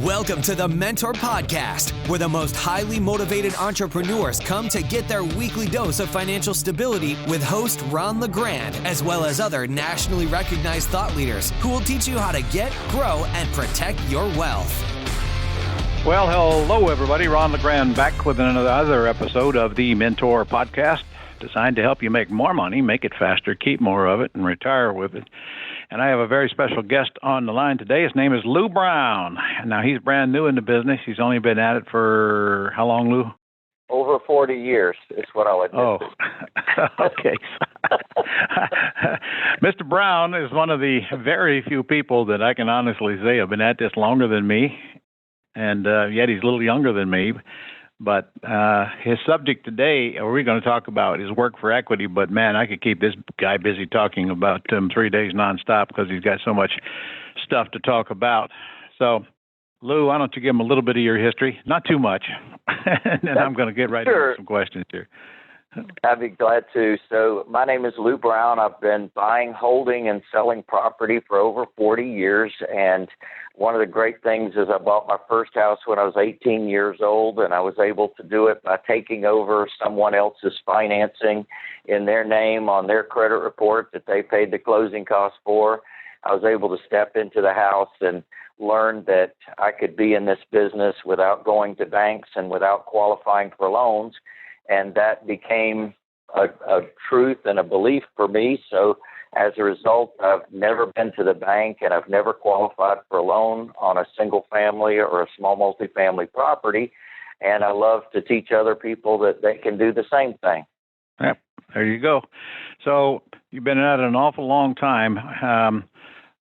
Welcome to the Mentor Podcast, where the most highly motivated entrepreneurs come to get their weekly dose of financial stability with host Ron LeGrand, as well as other nationally recognized thought leaders who will teach you how to get, grow, and protect your wealth. Well, hello, everybody. Ron LeGrand back with another episode of the Mentor Podcast, designed to help you make more money, make it faster, keep more of it, and retire with it. And I have a very special guest on the line today. His name is Lou Brown. Now, he's brand new in the business. He's only been at it for how long, Lou? Over 40 years is what I'll admit. Oh, okay. Mr. Brown is one of the very few people that I can honestly say have been at this longer than me, and yet he's a little younger than me. But his subject today, we're going to talk about his work for equity. But, man, I could keep this guy busy talking about 3 days nonstop because he's got so much stuff to talk about. So, Lou, why don't you give him a little bit of your history? Not too much. And then I'm going to get right into some questions here. I'd be glad to. So my name is Lou Brown. I've been buying, holding, and selling property for over 40 years. And one of the great things is I bought my first house when I was 18 years old, and I was able to do it by taking over someone else's financing in their name on their credit report that they paid the closing costs for. I was able to step into the house and learn that I could be in this business without going to banks and without qualifying for loans. And that became a truth and a belief for me. So as a result, I've never been to the bank and I've never qualified for a loan on a single family or a small multifamily property. And I love to teach other people that they can do the same thing. Yep, there you go. So you've been at it an awful long time.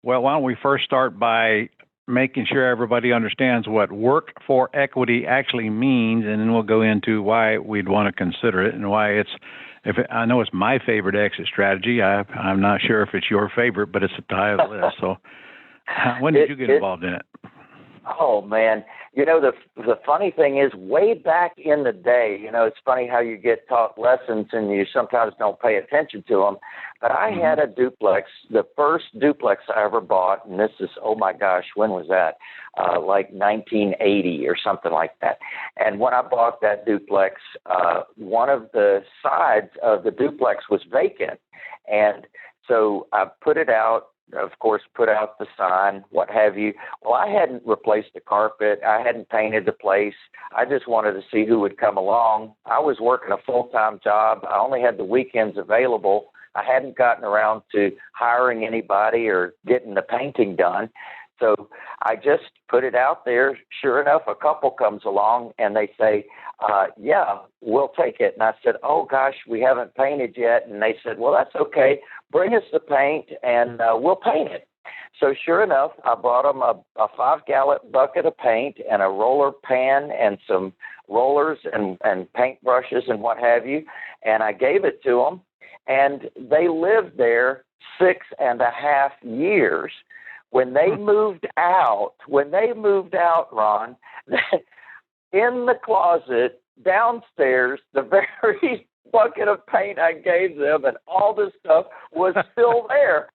Well, why don't we first start by making sure everybody understands what work for equity actually means, and then we'll go into why we'd want to consider it and why I know it's my favorite exit strategy. I'm not sure if it's your favorite, but it's at the high of the list. So when did you get involved in it? Oh, man. You know, the funny thing is, way back in the day, you know, it's funny how you get taught lessons and you sometimes don't pay attention to them. But I had a duplex, the first duplex I ever bought, and this is, oh my gosh, when was that? Like 1980 or something like that. And when I bought that duplex, one of the sides of the duplex was vacant. And so I put it out. Of course, put out the sign, what have you. Well, I hadn't replaced the carpet. I hadn't painted the place. I just wanted to see who would come along. I was working a full-time job. I only had the weekends available. I hadn't gotten around to hiring anybody or getting the painting done. So I just put it out there. Sure enough, a couple comes along and they say, yeah, we'll take it. And I said, oh, gosh, we haven't painted yet. And they said, well, that's okay. Bring us the paint and we'll paint it. So sure enough, I brought them a 5-gallon bucket of paint and a roller pan and some rollers and paint brushes and what have you. And I gave it to them. And they lived there 6.5 years. When they moved out, Ron, in the closet downstairs, the very bucket of paint I gave them and all this stuff was still there.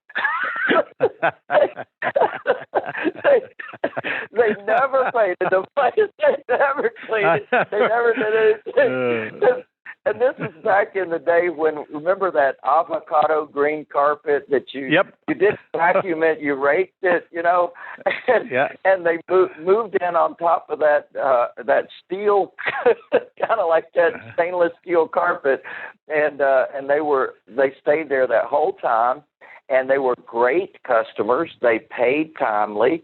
they never painted the place. They never cleaned it. They never did anything. And this is back in the day when, remember that avocado green carpet that you didn't vacuum it, you raked it, you know, and they moved in on top of that steel, kind of like that stainless steel carpet, and they stayed there that whole time, and they were great customers. They paid timely.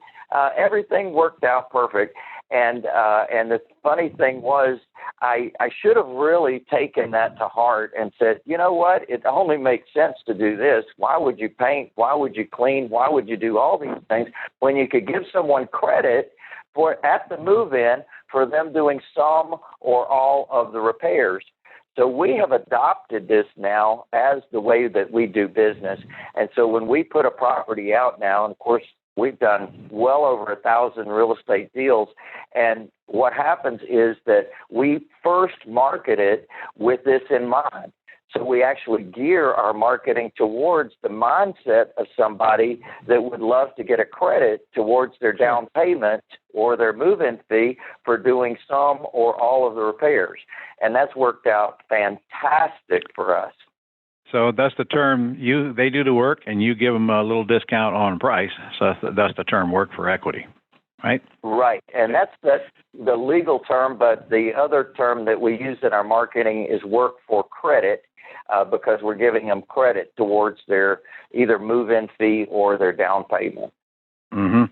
Everything worked out perfect. And the funny thing was, I should have really taken that to heart and said, you know what? It only makes sense to do this. Why would you paint? Why would you clean? Why would you do all these things when you could give someone credit for at the move-in for them doing some or all of the repairs? So we have adopted this now as the way that we do business. And so when we put a property out now, and of course, we've done well over 1,000 real estate deals. And what happens is that we first market it with this in mind. So we actually gear our marketing towards the mindset of somebody that would love to get a credit towards their down payment or their move-in fee for doing some or all of the repairs. And that's worked out fantastic for us. So that's the term, they do the work and you give them a little discount on price. So that's the term, work for equity, right? Right. And that's the legal term, but the other term that we use in our marketing is work for credit, because we're giving them credit towards their either move-in fee or their down payment. Mm-hmm.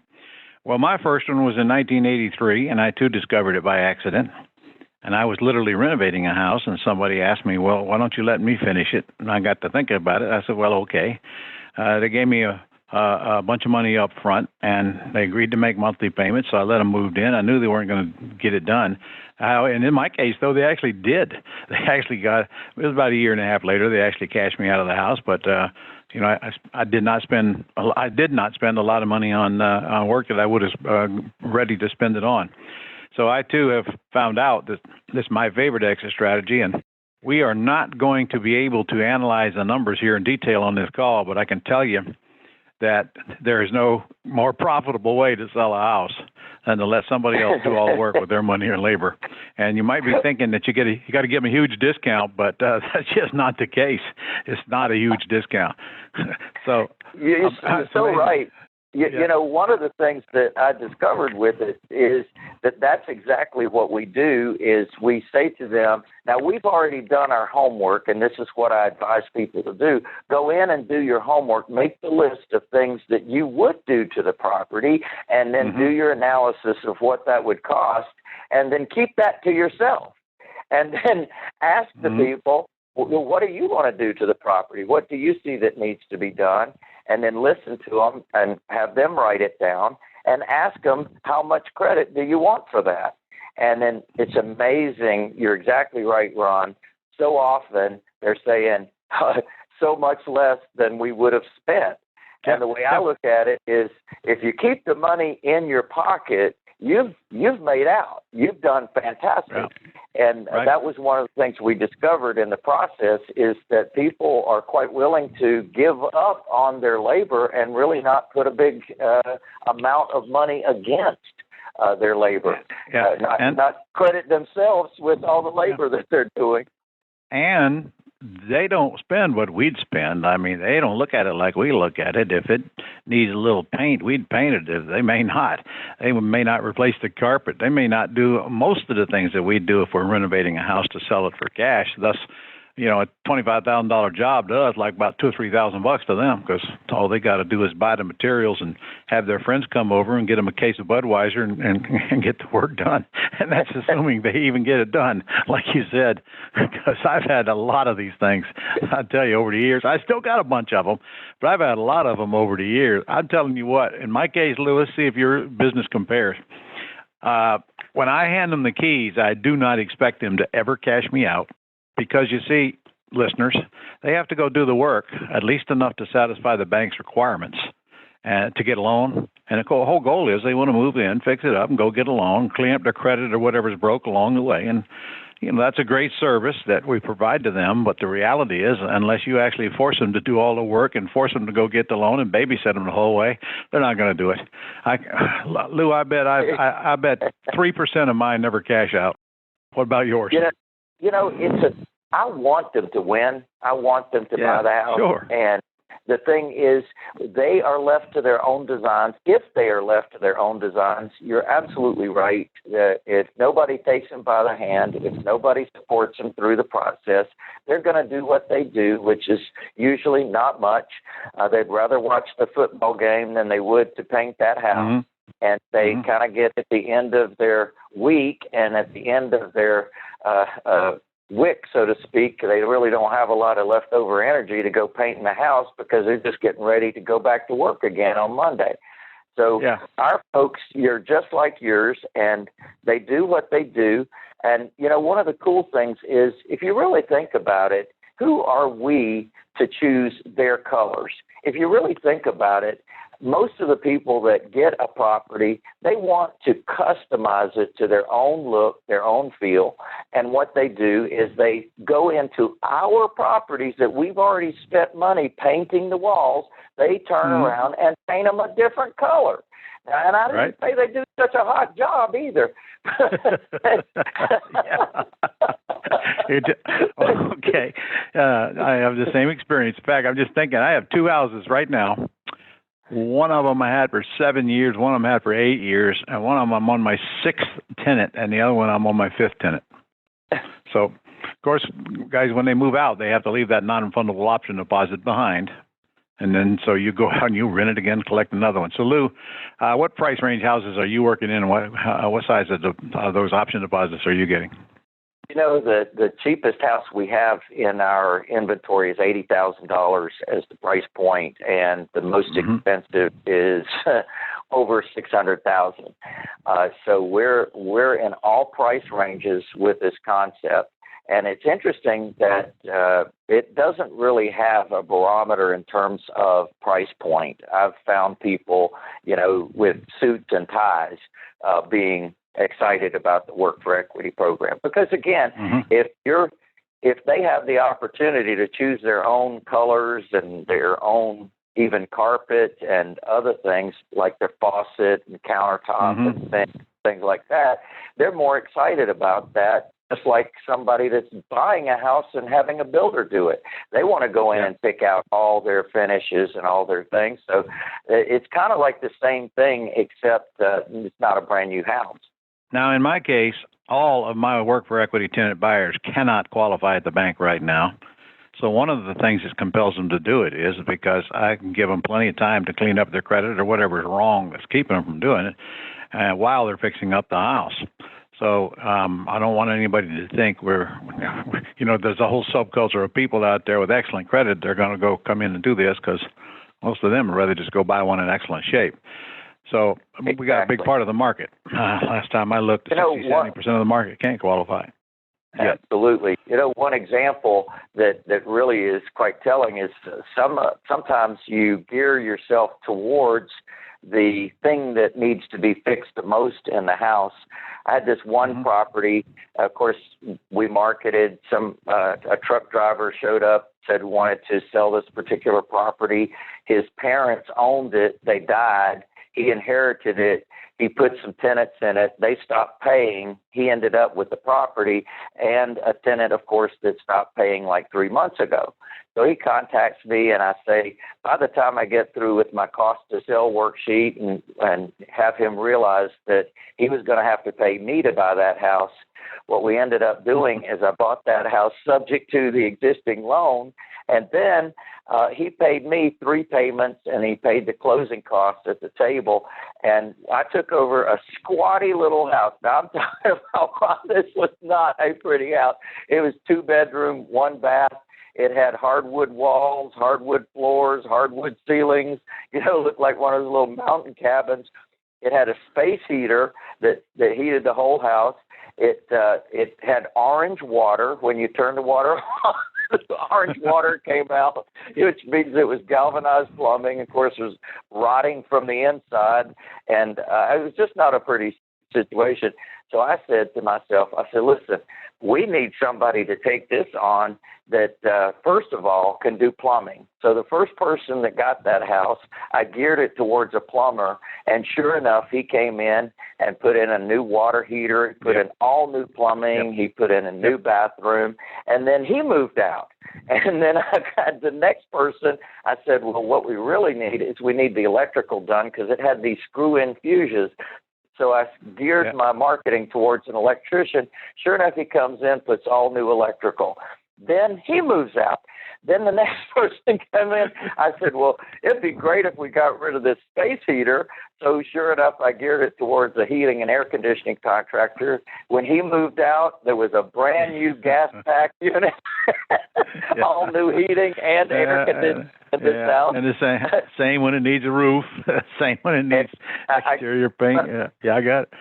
Well, my first one was in 1983, and I too discovered it by accident. And I was literally renovating a house, and somebody asked me, well, why don't you let me finish it? And I got to thinking about it. I said, well, okay. They gave me a bunch of money up front, and they agreed to make monthly payments, so I let them move in. I knew they weren't going to get it done. And in my case, though, they actually did. They actually got, it was about a year and a half later, they actually cashed me out of the house. But, I did not spend a lot of money on work that I would have ready to spend it on. So I, too, have found out that this is my favorite exit strategy, and we are not going to be able to analyze the numbers here in detail on this call, but I can tell you that there is no more profitable way to sell a house than to let somebody else do all the work with their money or labor. And you might be thinking that you got to give them a huge discount, but that's just not the case. It's not a huge discount. So you're so right. You know, one of the things that I discovered with it is that that's exactly what we do is we say to them, now we've already done our homework, and this is what I advise people to do. Go in and do your homework, make the list of things that you would do to the property, and then do your analysis of what that would cost, and then keep that to yourself. And then ask the people, well, what do you want to do to the property? What do you see that needs to be done? And then listen to them and have them write it down and ask them, how much credit do you want for that? And then it's amazing. You're exactly right, Ron. So often they're saying so much less than we would have spent. And the way I look at it is if you keep the money in your pocket, you've made out. You've done fantastic. Yeah. And that was one of the things we discovered in the process is that people are quite willing to give up on their labor and really not put a big amount of money against their labor. Yeah. Not credit themselves with all the labor that they're doing. And they don't spend what we'd spend. I mean, they don't look at it like we look at it. If it needs a little paint, we'd paint it. They may not. They may not replace the carpet. They may not do most of the things that we do if we're renovating a house to sell it for cash. Thus, you know, a $25,000 job to us like about $2,000 or $3,000 to them because all they got to do is buy the materials and have their friends come over and get them a case of Budweiser and get the work done. And that's assuming they even get it done, like you said, because I've had a lot of these things. I tell you, over the years, I still got a bunch of them, but I've had a lot of them over the years. I'm telling you what, in my case, Lewis, see if your business compares. When I hand them the keys, I do not expect them to ever cash me out. Because you see, listeners, they have to go do the work, at least enough to satisfy the bank's requirements to get a loan. And the whole goal is they want to move in, fix it up, and go get a loan, clean up their credit or whatever's broke along the way. And, you know, that's a great service that we provide to them. But the reality is, unless you actually force them to do all the work and force them to go get the loan and babysit them the whole way, they're not going to do it. Lou, I bet 3% of mine never cash out. What about yours? Yeah. You know, I want them to win. I want them to buy the house. Sure. And the thing is, they are left to their own designs. If they are left to their own designs, you're absolutely right. If nobody takes them by the hand, if nobody supports them through the process, they're going to do what they do, which is usually not much. They'd rather watch the football game than they would to paint that house. And they kind of get at the end of their week and at the end of their wick, so to speak, they really don't have a lot of leftover energy to go painting the house because they're just getting ready to go back to work again on Monday. So our folks, you're just like yours, and they do what they do. And, you know, one of the cool things is if you really think about it, who are we to choose their colors? If you really think about it, most of the people that get a property, they want to customize it to their own look, their own feel. And what they do is they go into our properties that we've already spent money painting the walls. They turn around and paint them a different color. And I didn't say they do such a hot job either. Okay. I have the same experience. In fact, I'm just thinking, I have two houses right now. One of them I had for 7 years, one of them I had for 8 years, and one of them I'm on my sixth tenant, and the other one I'm on my fifth tenant. So, of course, guys, when they move out, they have to leave that non-refundable option deposit behind. And then so you go out and you rent it again, collect another one. So, Lou, what price range houses are you working in, and what size of those option deposits are you getting? You know, the cheapest house we have in our inventory is $80,000 as the price point, and the most expensive is over $600,000. So we're in all price ranges with this concept. And it's interesting that it doesn't really have a barometer in terms of price point. I've found people, you know, with suits and ties being excited about the Work for Equity program. Because, again, if they have the opportunity to choose their own colors and their own even carpet and other things like their faucet and countertop and things like that, they're more excited about that. Just like somebody that's buying a house and having a builder do it. They want to go in and pick out all their finishes and all their things. So it's kind of like the same thing, except it's not a brand new house. Now, in my case, all of my Work for Equity tenant buyers cannot qualify at the bank right now. So one of the things that compels them to do it is because I can give them plenty of time to clean up their credit or whatever is wrong that's keeping them from doing it while they're fixing up the house. So I don't want anybody to think there's a whole subculture of people out there with excellent credit. They're going to go come in and do this because most of them would rather just go buy one in excellent shape. So we got a big part of the market. Last time I looked, 60-70% of the market can't qualify. Absolutely. You know, one example that really is quite telling is sometimes you gear yourself towards the thing that needs to be fixed the most in the house. I had this one property. Of course, we marketed. A truck driver showed up, said he wanted to sell this particular property. His parents owned it. They died. He inherited it. He put some tenants in it. They stopped paying. He ended up with the property and a tenant, of course, that stopped paying like 3 months ago. So he contacts me, and I say, by the time I get through with my cost to sell worksheet and have him realize that he was going to have to pay me to buy that house, what we ended up doing is I bought that house subject to the existing loan, and then he paid me 3 payments, and he paid the closing costs at the table, and I took over a squatty little house. Now, I'm talking about this was not a pretty house. It was 2-bedroom, 1 bath. It had hardwood walls, hardwood floors, hardwood ceilings. You know, it looked like one of those little mountain cabins. It had a space heater that heated the whole house. It had orange water. When you turned the water on, the orange water came out, which means it was galvanized plumbing. Of course, it was rotting from the inside, and it was just not a pretty situation. So I said to myself, listen, we need somebody to take this on that, first of all, can do plumbing. So the first person that got that house, I geared it towards a plumber, and sure enough, he came in and put in a new water heater, he put in all new plumbing, he put in a new bathroom, and then he moved out. And then I got the next person. I said, well, what we really need is we need the electrical done because it had these screw-in fuses. So I geared my marketing towards an electrician. Sure enough, he comes in, puts all new electrical. Then he moves out. Then the next person came in. I said, well, it'd be great if we got rid of this space heater So sure enough, I geared it towards a heating and air conditioning contractor. When he moved out, there was a brand new gas pack unit, all new heating and air conditioning in this house. And the same when it needs a roof, same when it needs exterior paint. I got it.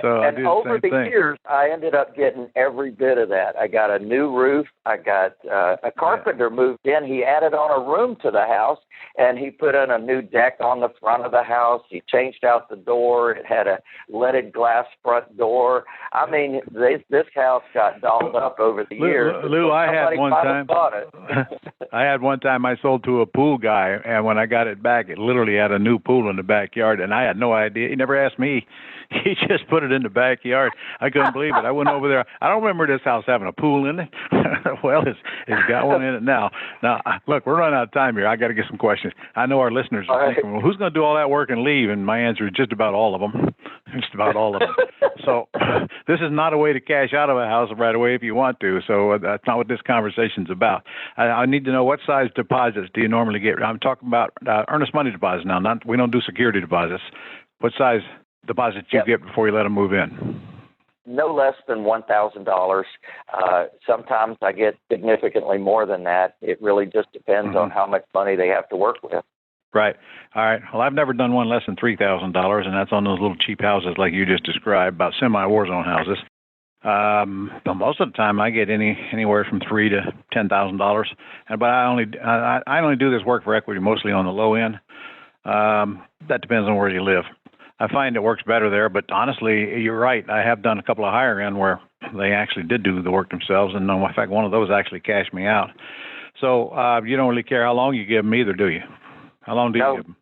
So and over the years, I ended up getting every bit of that. I got a new roof. I got a carpenter moved in. He added on a room to the house, and he put in a new deck on the front of the house. He changed out the door. It had a leaded glass front door. I mean, this house got dolled up over the years. Lou, I had one time. I had one time I sold to a pool guy, and when I got it back, it literally had a new pool in the backyard, and I had no idea. He never asked me. He just put it in the backyard. I couldn't believe it. I went over there. I don't remember this house having a pool in it. Well, it's got one in it now. Now, look, we're running out of time here. I got to get some questions. I know our listeners are thinking, well, who's going to do all that work and leave? And my answer is just about all of them. Just about all of them. So this is not a way to cash out of a house right away if you want to. So that's not what this conversation's about. I need to know, what size deposits do you normally get? I'm talking about earnest money deposits now. We don't do security deposits. What size deposits you get before you let them move in? No less than $1,000. Sometimes I get significantly more than that. It really just depends on how much money they have to work with. Right. All right. Well, I've never done one less than $3,000, and that's on those little cheap houses like you just described, about semi-war zone houses. But most of the time, I get anywhere from $3,000 to $10,000. But I only do this work for equity mostly on the low end. That depends on where you live. I find it works better there, but honestly, you're right. I have done a couple of higher end where they actually did do the work themselves, and in fact, one of those actually cashed me out. So you don't really care how long you give them either, do you? How long do you give them?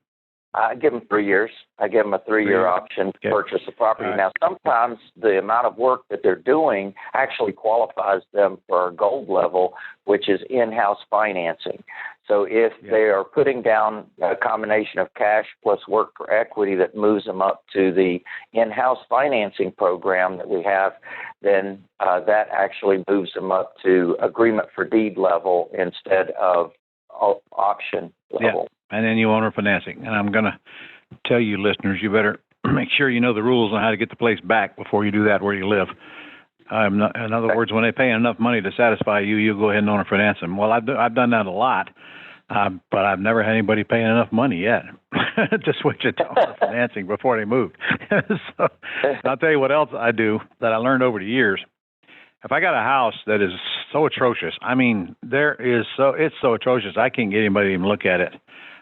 I give them 3 years. I give them a 3-year option to purchase the property. Right. Now, sometimes the amount of work that they're doing actually qualifies them for a gold level, which is in-house financing. So if they are putting down a combination of cash plus work for equity that moves them up to the in-house financing program that we have, then that actually moves them up to agreement for deed level instead of option level. Yeah. And then you owner financing. And I'm going to tell you, listeners, you better make sure you know the rules on how to get the place back before you do that where you live. In other words, when they pay enough money to satisfy you, you go ahead and owner finance them. Well, I've done that a lot, but I've never had anybody paying enough money yet to switch it to owner financing before they move. So I'll tell you what else I do that I learned over the years. If I got a house that is so atrocious, I mean, it's so atrocious I can't get anybody to even look at it,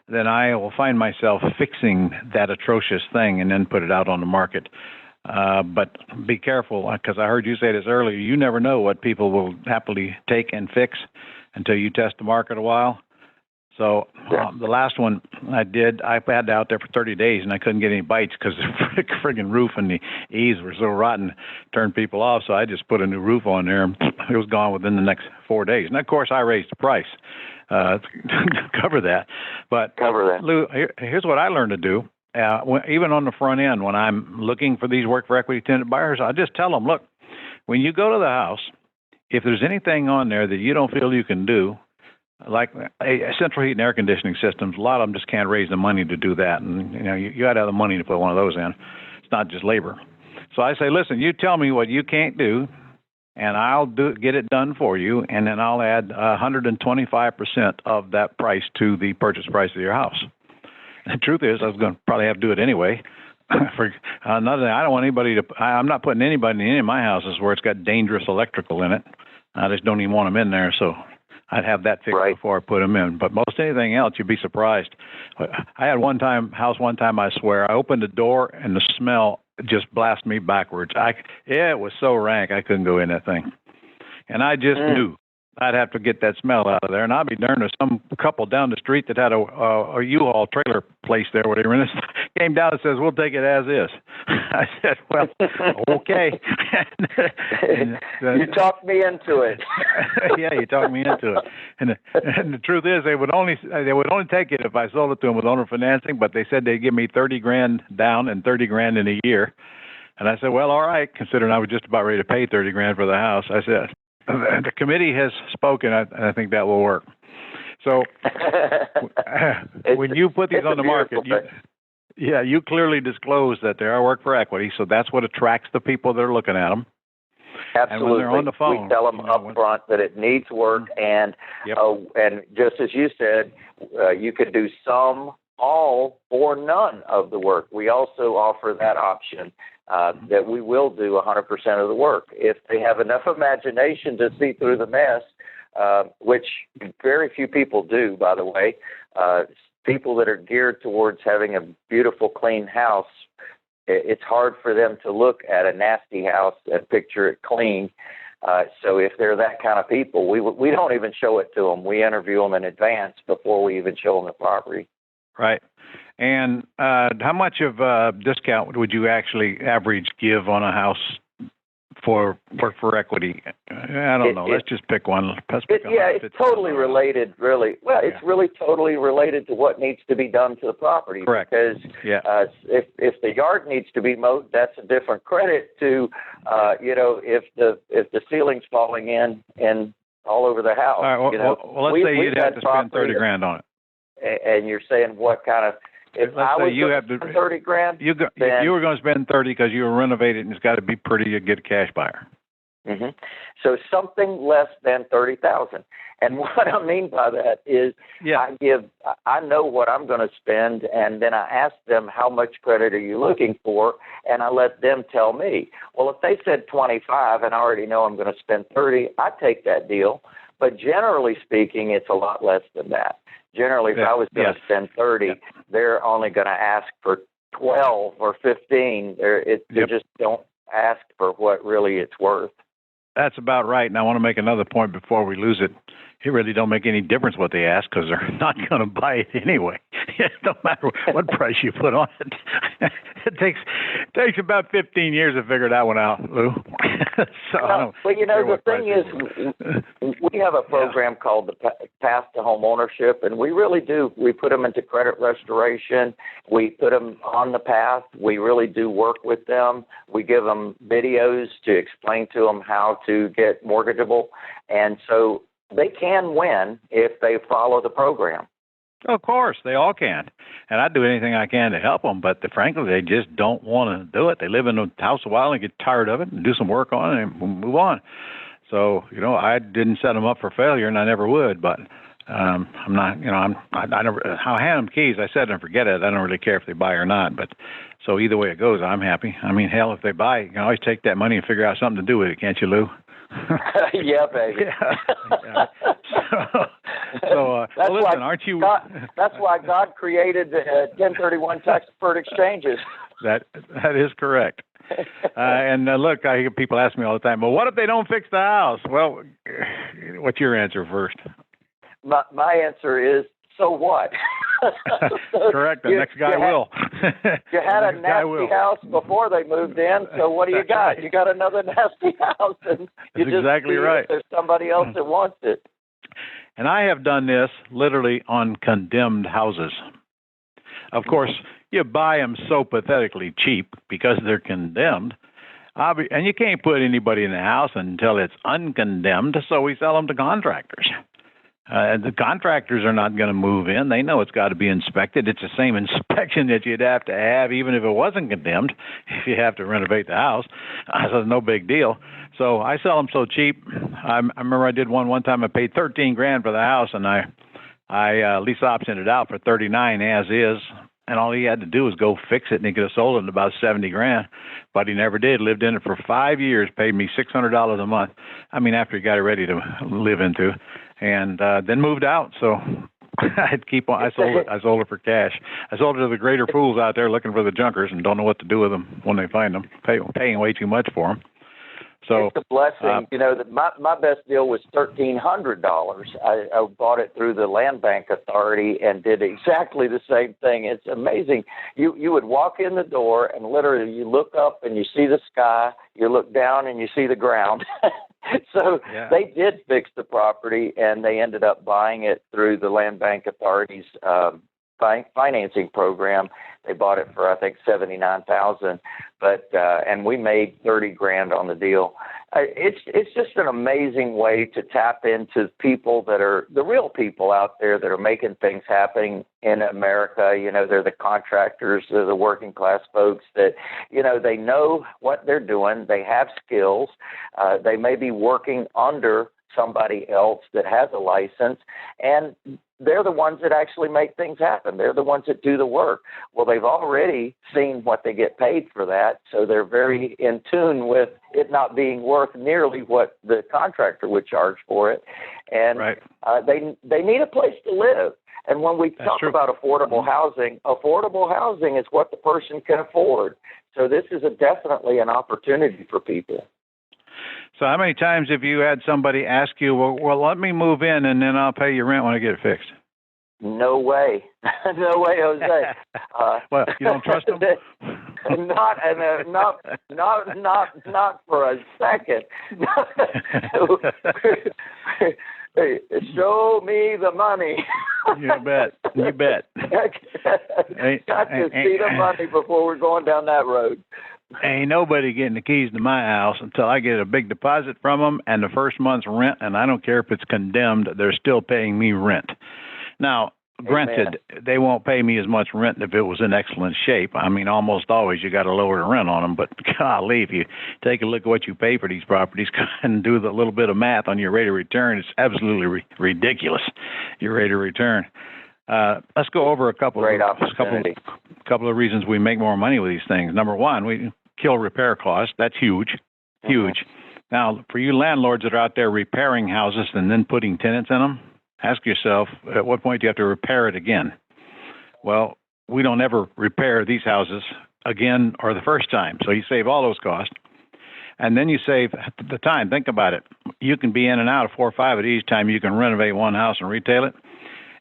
then I will find myself fixing that atrocious thing and then put it out on the market. But be careful, because I heard you say this earlier, you never know what people will happily take and fix until you test the market a while. So the last one I had it out there for 30 days, and I couldn't get any bites because the friggin' roof and the eaves were so rotten, turned people off. So I just put a new roof on there, and it was gone within the next 4 days. And, of course, I raised the price to cover that. But, Lou, here's what I learned to do. Even on the front end, when I'm looking for these work for equity tenant buyers, I just tell them, look, when you go to the house, if there's anything on there that you don't feel you can do, like central heat and air conditioning systems, a lot of them just can't raise the money to do that. And, you got to have the money to put one of those in. It's not just labor. So I say, listen, you tell me what you can't do, and I'll get it done for you, and then I'll add 125% of that price to the purchase price of your house. The truth is, I was going to probably have to do it anyway. For another thing, I don't want anybody I'm not putting anybody in any of my houses where it's got dangerous electrical in it. I just don't even want them in there, so I'd have that fixed before I put them in. But most anything else, you'd be surprised. I had one time, I swear, I opened the door and the smell just blasted me backwards. It was so rank, I couldn't go in that thing. And I just knew I'd have to get that smell out of there. And I'd be darned if some couple down the street that had a U-Haul trailer place there, whatever, and came down and says, we'll take it as is. I said, well, okay. You talked me into it. Yeah, you talked me into it. And the truth is, they would only take it if I sold it to them with owner financing, but they said they'd give me $30,000 down and $30,000 in a year. And I said, well, all right, considering I was just about ready to pay $30,000 for the house. I said, the committee has spoken. I think that will work. So when you put these on the market, Yeah, you clearly disclose that they are work for equity, so that's what attracts the people that are looking at them. Absolutely. And when they're on the phone, we tell them up front that it needs work, and just as you said, you could do some, all, or none of the work. We also offer that option that we will do 100% of the work if they have enough imagination to see through the mess, which very few people do, by the way. People that are geared towards having a beautiful, clean house, it's hard for them to look at a nasty house and picture it clean. So if they're that kind of people, we don't even show it to them. We interview them in advance before we even show them the property. Right. And how much of a discount would you actually average give on a house for work for equity? I don't know. Let's just pick one. It's totally related, really. Well, it's really totally related to what needs to be done to the property. Correct. Because if the yard needs to be mowed, that's a different credit to, if the ceiling's falling in and all over the house. All right, well, let's say you'd have to spend $30,000 on it. And you're saying what kind of? If I was going to spend $30,000, if you were going to spend $30,000 because you were renovated and it's got to be pretty, you get a cash buyer. Mm-hmm. So something less than $30,000. And what I mean by that is, I know what I'm going to spend, and then I ask them how much credit are you looking for, and I let them tell me. Well, if they said 25, and I already know I'm going to spend 30, I take that deal. But generally speaking, it's a lot less than that. Generally, if I was going to spend 30, they're only going to ask for 12 or 15. They just don't ask for what really it's worth. That's about right. And I want to make another point before we lose it. It really don't make any difference what they ask because they're not going to buy it anyway. No matter what price you put on it. It takes about 15 years to figure that one out, Lou. Well, the thing is, we have a program called the Path to Home Ownership, and we really do. We put them into credit restoration. We put them on the path. We really do work with them. We give them videos to explain to them how to get mortgageable, and so they can win if they follow the program. Of course, they all can. And I do anything I can to help them, but frankly, they just don't want to do it. They live in a house a while and get tired of it and do some work on it and move on. So, I didn't set them up for failure, and I never would, but I'm not, I never, I'll hand them keys. I said and forget it. I don't really care if they buy or not, but so either way it goes, I'm happy. I mean, hell, if they buy, you can always take that money and figure out something to do with it, can't you, Lou? Yeah, baby. Aren't you? That's why God created 1031 tax deferred exchanges. That is correct. And look, I hear people ask me all the time, well, what if they don't fix the house? Well, what's your answer first? My answer is, so what? Correct. The next guy will. You had a nasty house before they moved in, so what do you got? Right. You got another nasty house, and you That's exactly right. There's somebody else that wants it. And I have done this literally on condemned houses. Of course, you buy them so pathetically cheap because they're condemned. And you can't put anybody in the house until it's uncondemned, so we sell them to contractors. The contractors are not going to move in. They know it's got to be inspected. It's the same inspection that you'd have to have even if it wasn't condemned, if you have to renovate the house. So it's no big deal. So I sell them so cheap. I remember I did one time. I paid $13,000 for the house, and I lease optioned it out for $39,000 as is. And all he had to do was go fix it, and he could have sold it at about $70,000. But he never did. Lived in it for 5 years, paid me $600 a month. I mean, after he got it ready to live into. And then moved out. So I'd keep on. I sold it for cash. I sold it to the greater fools out there looking for the junkers and don't know what to do with them when they find them, paying way too much for them. So it's a blessing. My best deal was $1,300. I bought it through the Land Bank Authority and did exactly the same thing. It's amazing. You would walk in the door and literally you look up and you see the sky. You look down and you see the ground. So they did fix the property, and they ended up buying it through the Land Bank Authority's financing program. They bought it for, I think, $79,000, but and we made $30,000 on the deal. It's just an amazing way to tap into people that are the real people out there that are making things happen in America. They're the contractors, they're the working class folks that, they know what they're doing. They have skills. They may be working under somebody else that has a license, and they're the ones that actually make things happen. They're the ones that do the work. Well, they've already seen what they get paid for that, so they're very in tune with it not being worth nearly what the contractor would charge for it. And right. They need a place to live. And when we talk true. about affordable housing is what the person can afford. So this is definitely an opportunity for people. So how many times have you had somebody ask you, well, let me move in and then I'll pay your rent when I get it fixed? No way. No way, Jose. Well, you don't trust them? Not for a second. Hey, show me the money. You bet. Got to see the money before we're going down that road. Ain't nobody getting the keys to my house until I get a big deposit from them and the first month's rent, and I don't care if it's condemned, they're still paying me rent. Now, granted, they won't pay me as much rent if it was in excellent shape. I mean, almost always you got to lower the rent on them, but golly, if you take a look at what you pay for these properties and do the little bit of math on your rate of return, it's absolutely ridiculous, your rate of return. Let's go over a couple of reasons we make more money with these things. Number one, we kill repair costs. That's huge. Now, for you landlords that are out there repairing houses and then putting tenants in them, ask yourself, at what point do you have to repair it again? Well, we don't ever repair these houses again or the first time. So you save all those costs. And then you save the time. Think about it. You can be in and out of 4 or 5 of these time. You can renovate one house and retail it.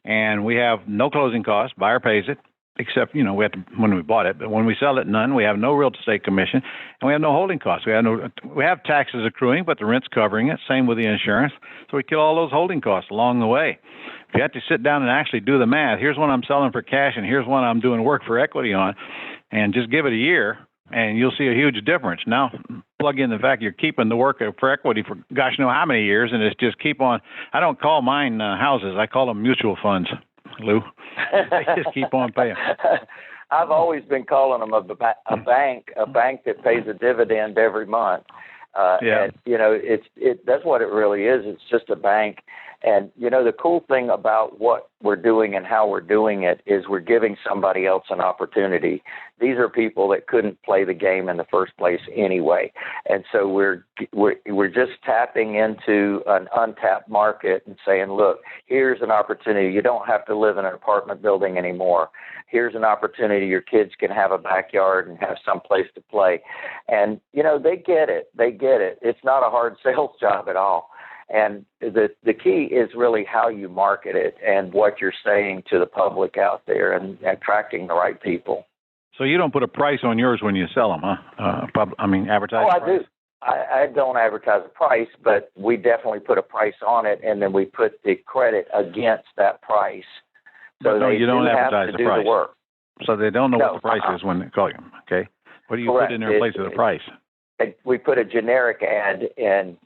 And we have no closing costs. Buyer pays it, except, we have to, when we bought it. But when we sell it, none. We have no real estate commission, and we have no holding costs. We have taxes accruing, but the rent's covering it. Same with the insurance. So we kill all those holding costs along the way. If you have to sit down and actually do the math, here's one I'm selling for cash, and here's one I'm doing work for equity on, and just give it a year, and you'll see a huge difference. Now, plug in the fact you're keeping the work for equity for gosh know how many years, and it's just keep on. I don't call mine houses. I call them mutual funds, Lou. They just keep on paying. I've always been calling them a bank that pays a dividend every month. And, that's what it really is. It's just a bank. And, the cool thing about what we're doing and how we're doing it is we're giving somebody else an opportunity. These are people that couldn't play the game in the first place anyway. And so we're just tapping into an untapped market and saying, look, here's an opportunity. You don't have to live in an apartment building anymore. Here's an opportunity. Your kids can have a backyard and have some place to play. And, they get it. It's not a hard sales job at all. And the key is really how you market it and what you're saying to the public out there and attracting the right people. So you don't put a price on yours when you sell them, huh? Advertise. Oh, I do. I don't advertise a price, but we definitely put a price on it, and then we put the credit against that price. So no, you don't advertise the price. The work. So they don't know what the price is when they call you. Okay. What do you put in there in place of the price? We put a generic ad in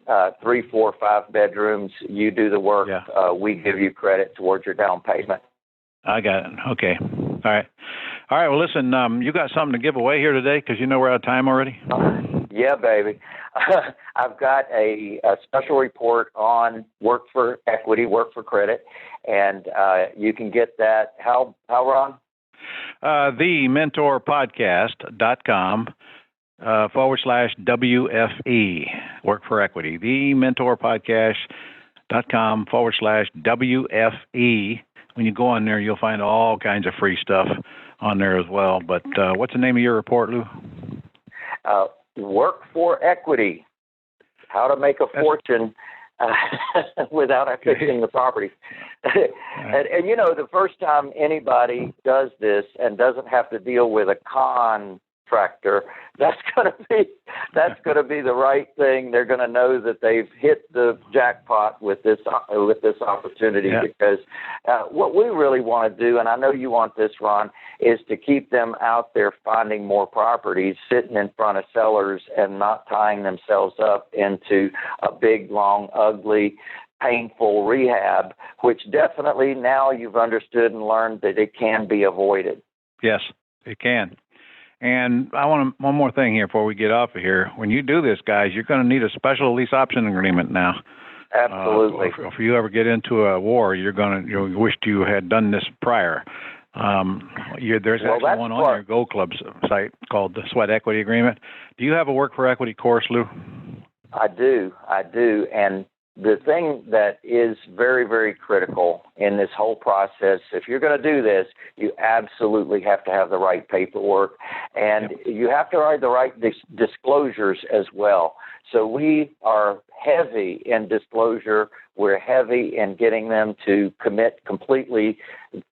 3, 4, 5 bedrooms. You do the work. Yeah. We give you credit towards your down payment. I got it. Okay. All right. Well, listen, you got something to give away here today because we're out of time already? Yeah, baby. I've got a special report on work for equity, work for credit, and you can get that. How Ron? TheMentorPodcast.com. /WFE, work for equity. TheMentorPodcast.com /WFE. When you go on there, you'll find all kinds of free stuff on there as well. But what's the name of your report, Lou? Work for equity. How to make a fortune without fixing the property. And the first time anybody does this and doesn't have to deal with a contractor, that's going to be that's going to be the right thing. They're going to know that they've hit the jackpot with this opportunity, because what we really want to do, and I know you want this, Ron, is to keep them out there finding more properties, sitting in front of sellers and not tying themselves up into a big, long, ugly, painful rehab, which definitely now you've understood and learned that it can be avoided. Yes, it can. And I want one more thing here before we get off of here. When you do this, guys, you're going to need a special lease option agreement now. Absolutely. If you ever get into a war, you'll wish you had done this prior. There's actually one on your Gold Club's site called the Sweat Equity Agreement. Do you have a Work for Equity course, Lou? I do. And the thing that is very, very critical in this whole process, if you're going to do this, you absolutely have to have the right paperwork, and you have to write the right disclosures as well. So we are heavy in disclosure. We're heavy in getting them to commit completely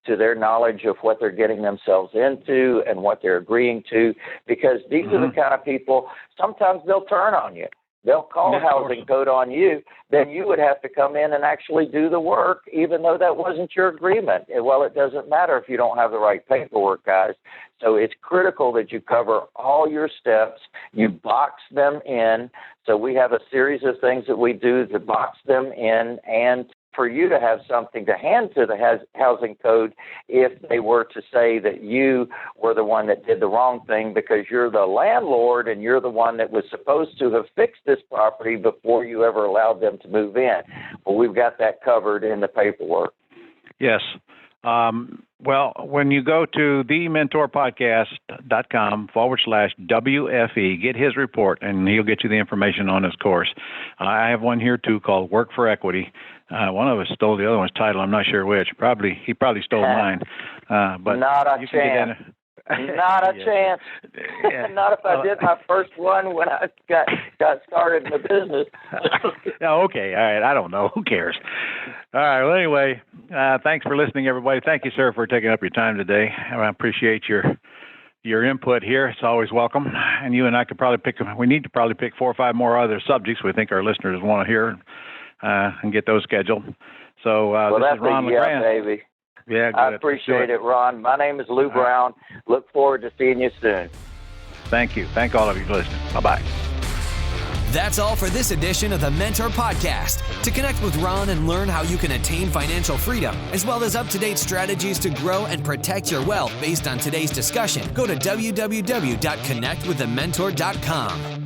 to their knowledge of what they're getting themselves into and what they're agreeing to, because these are the kind of people, sometimes they'll turn on you. They'll call housing code on you. Then you would have to come in and actually do the work, even though that wasn't your agreement. Well, it doesn't matter if you don't have the right paperwork, guys. So it's critical that you cover all your steps. You box them in. So we have a series of things that we do to box them in, and for you to have something to hand to the housing code if they were to say that you were the one that did the wrong thing, because you're the landlord and you're the one that was supposed to have fixed this property before you ever allowed them to move in. Well, we've got that covered in the paperwork. Yes. Well, when you go to thementorpodcast.com/WFE, get his report, and he'll get you the information on his course. I have one here, too, called Work for Equity. One of us stole the other one's title. I'm not sure which. He probably stole mine. But not a chance. Not a chance. Yeah. Not if I did my first one when I got started in the business. Okay. All right. I don't know. Who cares? All right. Well, anyway, thanks for listening, everybody. Thank you, sir, for taking up your time today. I appreciate your input here. It's always welcome. And you and I we need to probably pick 4 or 5 more other subjects we think our listeners want to hear and get those scheduled. So this is Ron LeGrand. Baby. Yeah, good. I appreciate it, Ron. My name is Lou Brown. Look forward to seeing you soon. Thank you. Thank all of you for listening. Bye-bye. That's all for this edition of the Mentor Podcast. To connect with Ron and learn how you can attain financial freedom, as well as up-to-date strategies to grow and protect your wealth based on today's discussion, go to www.connectwiththementor.com.